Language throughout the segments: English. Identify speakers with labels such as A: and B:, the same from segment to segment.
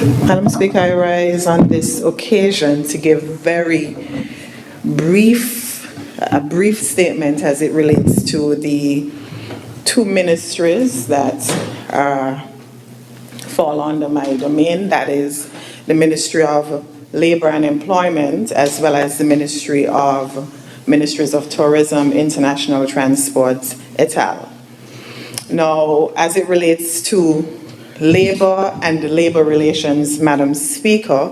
A: Madam Speaker, I rise on this occasion to give a brief statement as it relates to the two ministries that fall under my domain, that is the Ministry of Labour and Employment, as well as the Ministries of Tourism, International Transport, et al. Now, as it relates to labor and labor relations, Madam Speaker,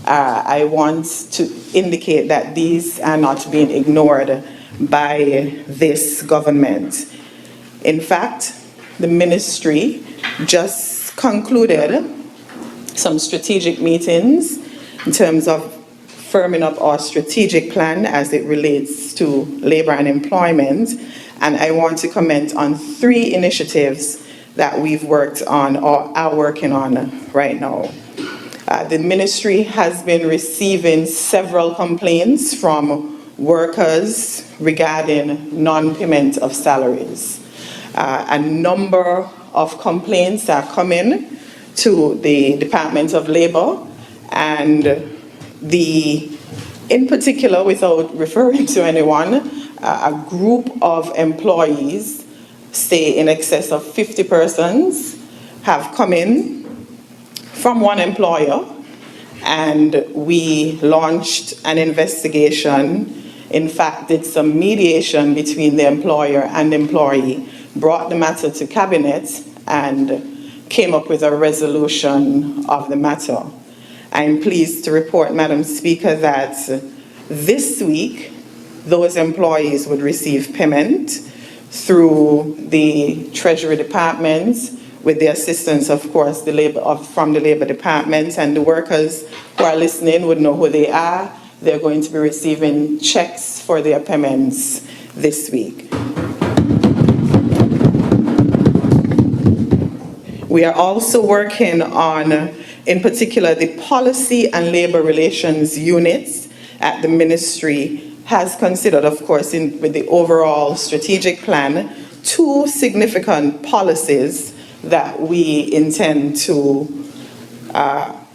A: I want to indicate that these are not being ignored by this government. In fact, the ministry just concluded some strategic meetings in terms of firming up our strategic plan as it relates to labor and employment. And I want to comment on 3 initiatives that we've worked on or are working on right now. The ministry has been receiving several complaints from workers regarding non-payment of salaries. A number of complaints are coming to the Department of Labor, and in particular, without referring to anyone, a group of employees, say in excess of 50 persons, have come in from one employer, and we launched an investigation. In fact, did some mediation between the employer and employee, brought the matter to cabinet, and came up with a resolution of the matter. I'm pleased to report, Madam Speaker, that this week, those employees would receive payment through the Treasury Department, with the assistance, of course, from the Labor Department, and the workers who are listening would know who they are. They're going to be receiving checks for their payments this week. We are also working on, in particular, the Policy and Labor Relations units at the ministry has considered, of course, with the overall strategic plan, 2 significant policies that we intend to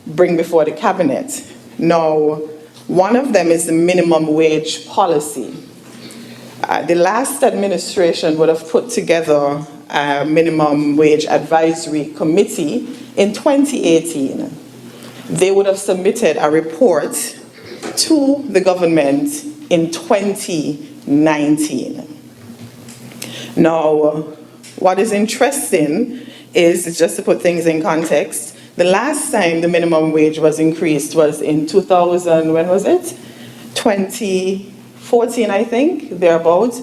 A: bring before the cabinet. Now, one of them is the minimum wage policy. The last administration would have put together a minimum wage advisory committee in 2018. They would have submitted a report to the government in 2019. Now, what is interesting is, just to put things in context, the last time the minimum wage was increased was in 2000, when was it? 2014, I think, thereabouts,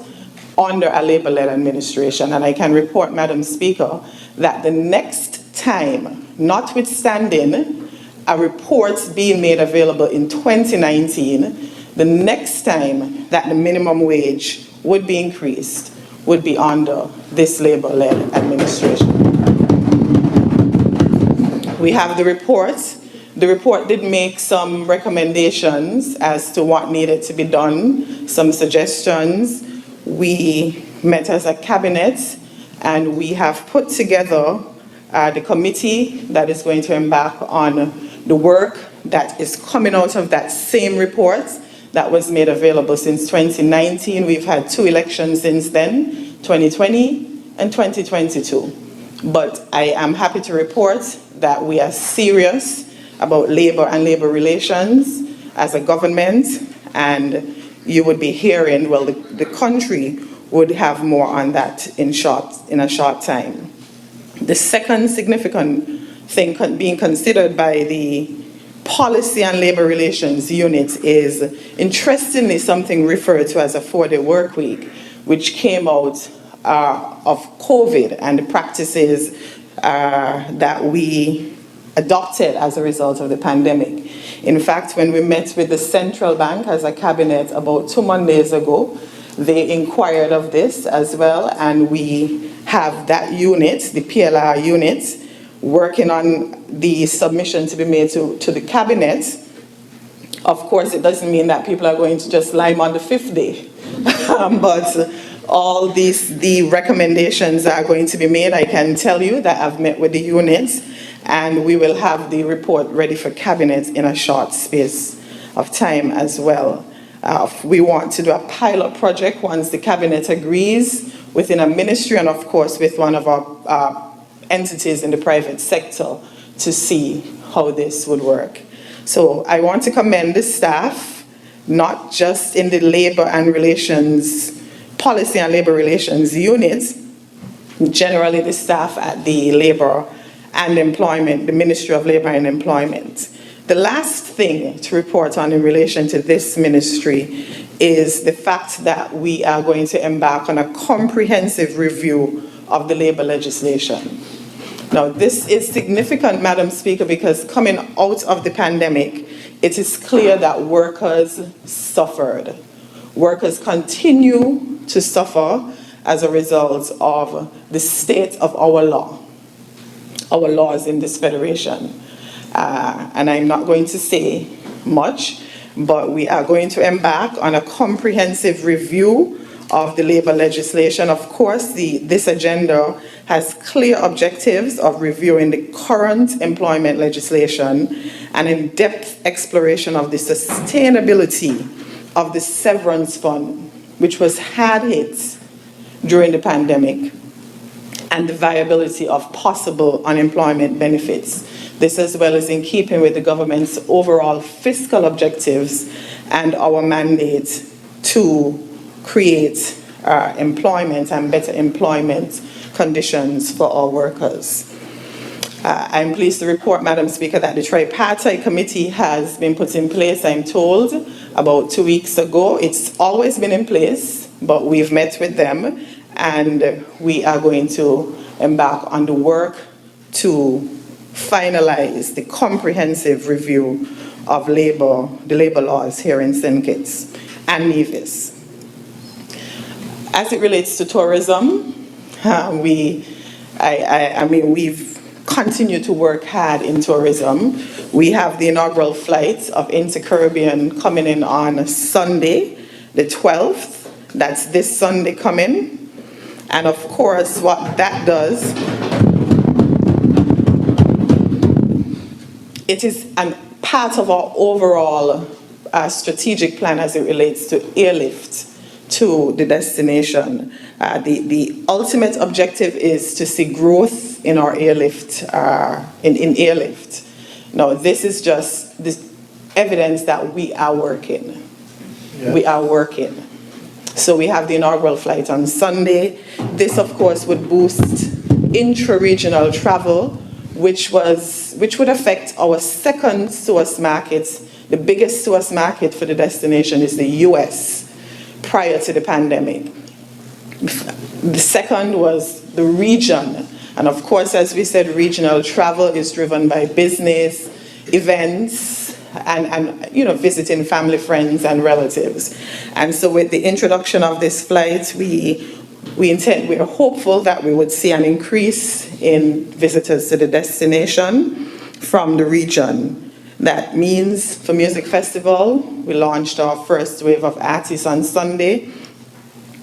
A: under a Labour-led administration. And I can report, Madam Speaker, that the next time, notwithstanding a report being made available in 2019, the next time that the minimum wage would be increased would be under this Labour-led administration. We have the report. The report did make some recommendations as to what needed to be done, some suggestions. We met as a cabinet, and we have put together the committee that is going to embark on the work that is coming out of that same report that was made available since 2019. We've had 2 elections since then, 2020 and 2022. But I am happy to report that we are serious about labor and labor relations as a government, and you would be hearing, well, the country would have more on that in a short time. The second significant thing being considered by the Policy and Labor Relations unit is, interestingly, something referred to as a 4-day work week, which came out of COVID and the practices that we adopted as a result of the pandemic. In fact, when we met with the central bank as a cabinet about 2 Mondays ago, they inquired of this as well, and we have that unit, the PLR unit, working on the submission to be made to the cabinet. Of course, it doesn't mean that people are going to just lime on the 5th day, but all the recommendations are going to be made. I can tell you that I've met with the units, and we will have the report ready for cabinet in a short space of time as well. We want to do a pilot project once the cabinet agrees within a ministry, and of course with one of our entities in the private sector to see how this would work. So I want to commend the staff, not just in the labor and relations, policy and labor relations units, generally the staff at the labor and employment, the Ministry of Labor and Employment. The last thing to report on in relation to this ministry is the fact that we are going to embark on a comprehensive review of the labor legislation. Now, this is significant, Madam Speaker, because coming out of the pandemic, it is clear that workers suffered. Workers continue to suffer as a result of the state of our laws in this federation. And I'm not going to say much, but we are going to embark on a comprehensive review of the labor legislation. Of course, this agenda has clear objectives of reviewing the current employment legislation and in-depth exploration of the sustainability of the severance fund, which was hard hit during the pandemic, and the viability of possible unemployment benefits. This as well is in keeping with the government's overall fiscal objectives and our mandate to create employment and better employment conditions for our workers. I'm pleased to report, Madam Speaker, that the tripartite committee has been put in place, I'm told, about 2 weeks ago. It's always been in place, but we've met with them, and we are going to embark on the work to finalize the comprehensive review of the labor laws here in St. Kitts and Nevis. As it relates to tourism, we've continued to work hard in tourism. We have the inaugural flight of Inter-Caribbean coming in on Sunday, the 12th. That's this Sunday coming. And of course, what that does, it is a part of our overall strategic plan as it relates to airlift to the destination. The ultimate objective is to see growth in our airlift, in airlift. Now, this is just this evidence that we are working. Yeah. We are working. So we have the inaugural flight on Sunday. This, of course, would boost intra-regional travel, which would affect our second source market. The biggest source market for the destination is the US prior to the pandemic. The second was the region. And of course, as we said, regional travel is driven by business, events, and visiting family, friends, and relatives. And so with the introduction of this flight, we are hopeful that we would see an increase in visitors to the destination from the region. That means for Music Festival, we launched our first wave of artists on Sunday.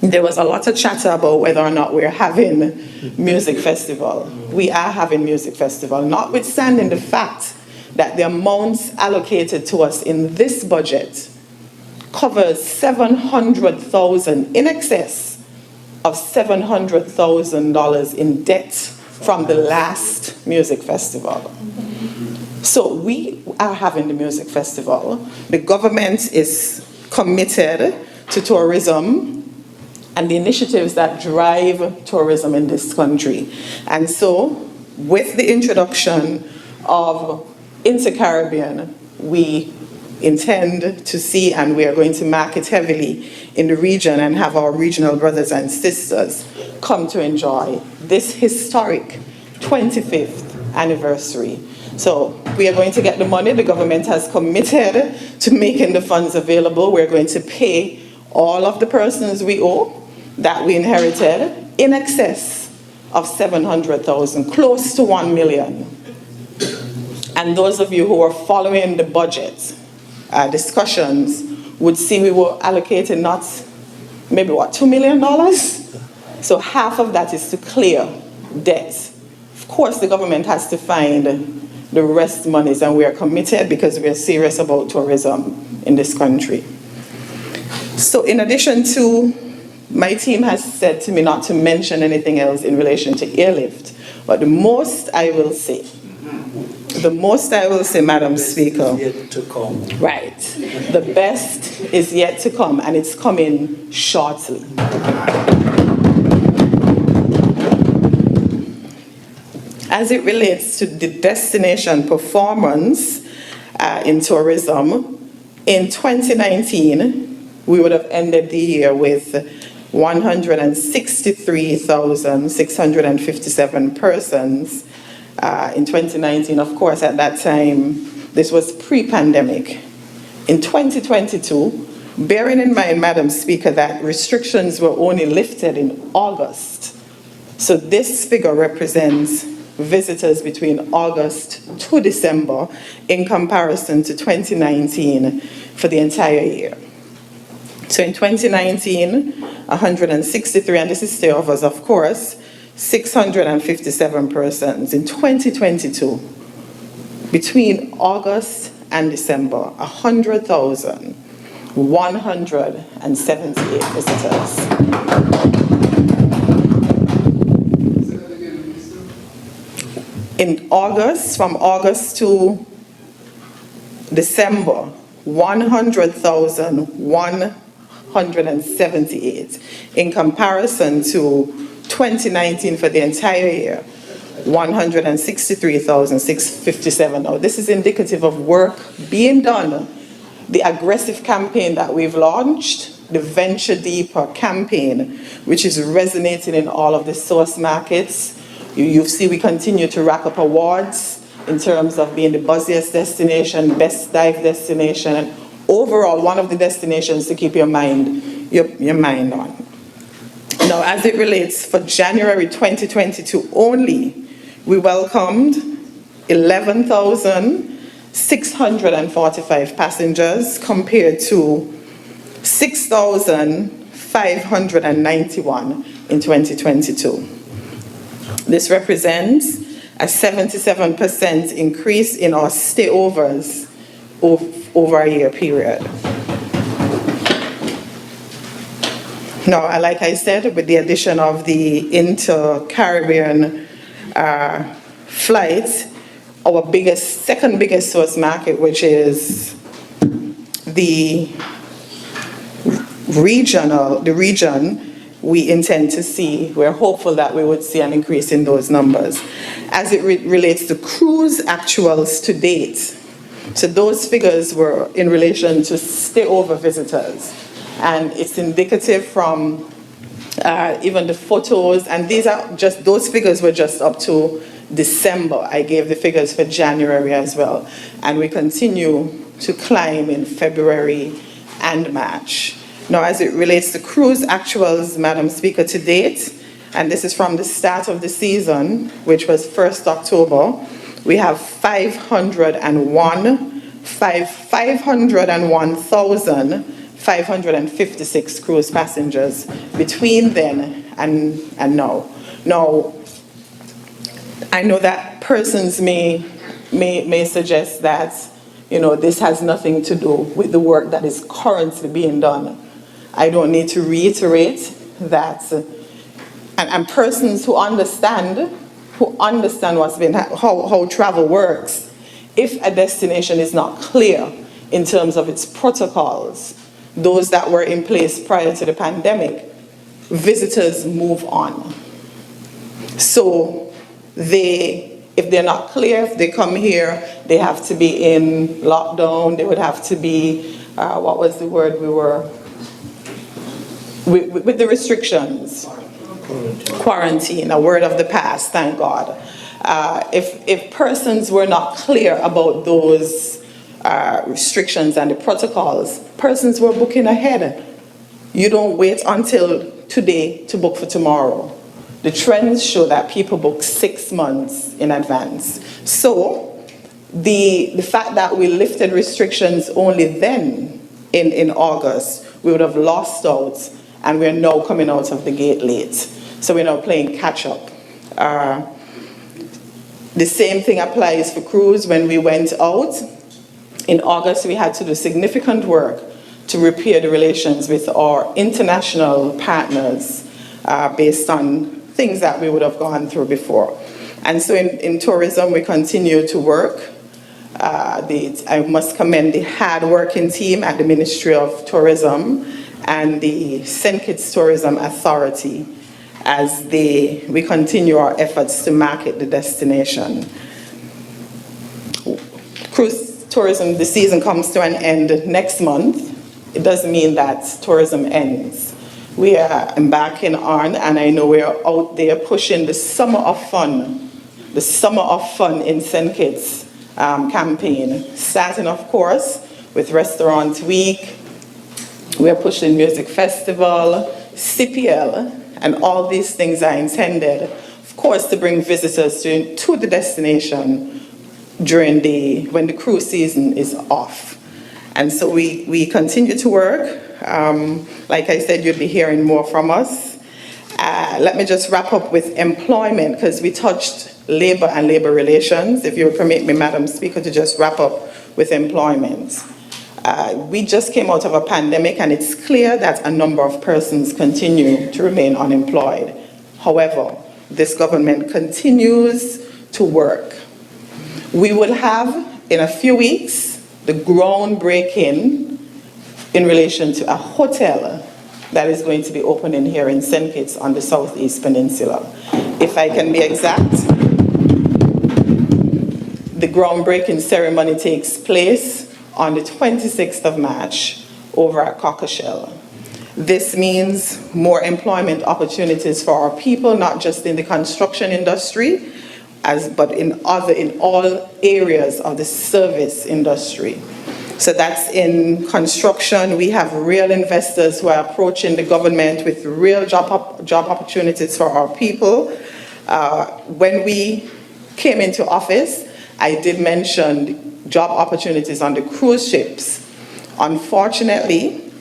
A: There was a lot of chatter about whether or not we're having Music Festival. We are having Music Festival, notwithstanding the fact that the amounts allocated to us in this budget covers $700,000, in excess of $700,000 in debt from the last Music Festival. So we are having the Music Festival. The government is committed to tourism and the initiatives that drive tourism in this country. And so with the introduction of Inter-Caribbean, we intend to see, and we are going to market heavily in the region and have our regional brothers and sisters come to enjoy this historic 25th anniversary. So we are going to get the money. The government has committed to making the funds available. We're going to pay all of the persons we owe that we inherited in excess of $700,000, close to $1 million. And those of you who are following the budget discussions would see we were allocating not maybe what, $2 million? So half of that is to clear debt. Of course, the government has to find the rest monies, and we are committed because we are serious about tourism in this country. So in addition to, my team has said to me not to mention anything else in relation to airlift, but the most I will say, Madam Speaker,
B: yet to come.
A: Right, the best is yet to come, and it's coming shortly. As it relates to the destination performance in tourism, in 2019, we would have ended the year with 163,657 persons. In 2019, of course, at that time, this was pre-pandemic. In 2022, bearing in mind, Madam Speaker, that restrictions were only lifted in August. So this figure represents visitors between August to December in comparison to 2019 for the entire year. So in 2019, 163, and this is stayovers, of course, 657 persons. In 2022, between August and December, 100,178 visitors. In August, from August to December, 100,178. In comparison to 2019 for the entire year, 163,657. Now, this is indicative of work being done. The aggressive campaign that we've launched, the Venture Deeper campaign, which is resonating in all of the source markets. You see we continue to rack up awards in terms of being the buzziest destination, best dive destination, and overall one of the destinations to keep your mind on. Now, as it relates for January 2022 only, we welcomed 11,645 passengers compared to 6,591 in 2022. This represents a 77% increase in our stayovers over a year period. Now, like I said, with the addition of the inter-Caribbean flights, our second biggest source market, which is the region, we intend to see, we're hopeful that we would see an increase in those numbers. As it relates to cruise actuals to date, so those figures were in relation to stayover visitors. And it's indicative from even the photos, and those figures were just up to December. I gave the figures for January as well. And we continue to climb in February and March. Now, as it relates to cruise actuals, Madam Speaker, to date, and this is from the start of the season, which was 1st October, we have 501,556 cruise passengers between then and now. Now, I know that persons may suggest that, this has nothing to do with the work that is currently being done. I don't need to reiterate that, and persons who understand what's been, how travel works, if a destination is not clear in terms of its protocols, those that were in place prior to the pandemic, visitors move on. So if they're not clear, if they come here, they have to be in lockdown, they would have to be, what was the word we were, with the restrictions. Quarantine, a word of the past, thank God. If persons were not clear about those restrictions and the protocols, persons were booking ahead. You don't wait until today to book for tomorrow. The trends show that people book 6 months in advance. So the fact that we lifted restrictions only then in August, we would have lost out and we're now coming out of the gate late. So we're now playing catch up. The same thing applies for crews. When we went out in August, we had to do significant work to repair the relations with our international partners based on things that we would have gone through before. And so in tourism, we continue to work. I must commend the hard-working team at the Ministry of Tourism and the St. Kitts Tourism Authority as we continue our efforts to market the destination. Cruise tourism, the season comes to an end next month. It doesn't mean that tourism ends. We are embarking on, and I know we are out there pushing the Summer of Fun in St. Kitts campaign, starting, of course, with Restaurant Week. We are pushing Music Festival, CPL, and all these things are intended, of course, to bring visitors to the destination when the cruise season is off. And so we continue to work. Like I said, you'll be hearing more from us. Let me just wrap up with employment, because we touched labor and labor relations. If you would permit me, Madam Speaker, to just wrap up with employment. We just came out of a pandemic, and it's clear that a number of persons continue to remain unemployed. However, this government continues to work. We will have, in a few weeks, the groundbreaking in relation to a hotel that is going to be opening here in St. Kitts on the Southeast Peninsula. If I can be exact, the groundbreaking ceremony takes place on the 26th of March over at Cockleshell. This means more employment opportunities for our people, not just in the construction industry, but in all areas of the service industry. So that's in construction. We have real investors who are approaching the government with real job opportunities for our people. When we came into office, I did mention job opportunities on the cruise ships. Unfortunately,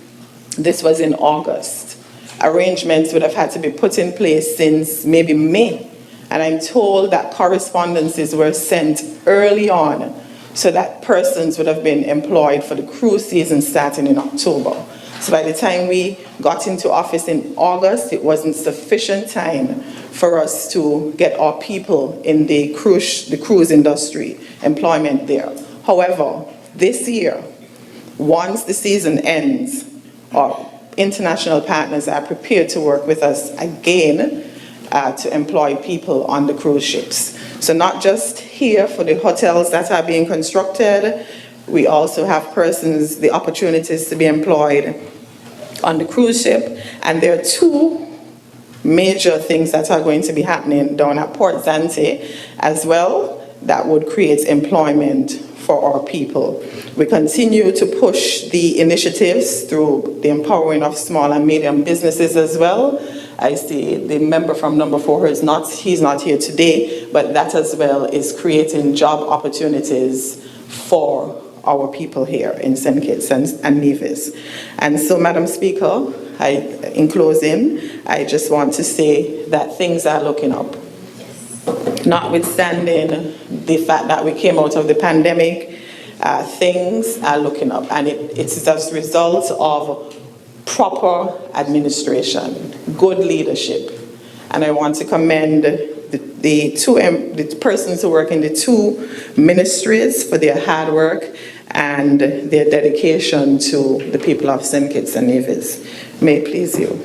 A: this was in August. Arrangements would have had to be put in place since maybe May. And I'm told that correspondences were sent early on so that persons would have been employed for the cruise season starting in October. So by the time we got into office in August, it wasn't sufficient time for us to get our people in the cruise industry, employment there. However, this year, once the season ends, our international partners are prepared to work with us again to employ people on the cruise ships. So not just here for the hotels that are being constructed, we also have the opportunities to be employed on the cruise ship. And there are two major things that are going to be happening down at Port Zante as well that would create employment for our people. We continue to push the initiatives through the empowering of small and medium businesses as well. I see the member from number 4 he's not here today, but that as well is creating job opportunities for our people here in St. Kitts and Nevis. And so, Madam Speaker, in closing, I just want to say that things are looking up. Notwithstanding the fact that we came out of the pandemic, things are looking up, and it's as a result of proper administration, good leadership. And I want to commend the persons who work in the 2 ministries for their hard work and their dedication to the people of St. Kitts and Nevis. May it please you.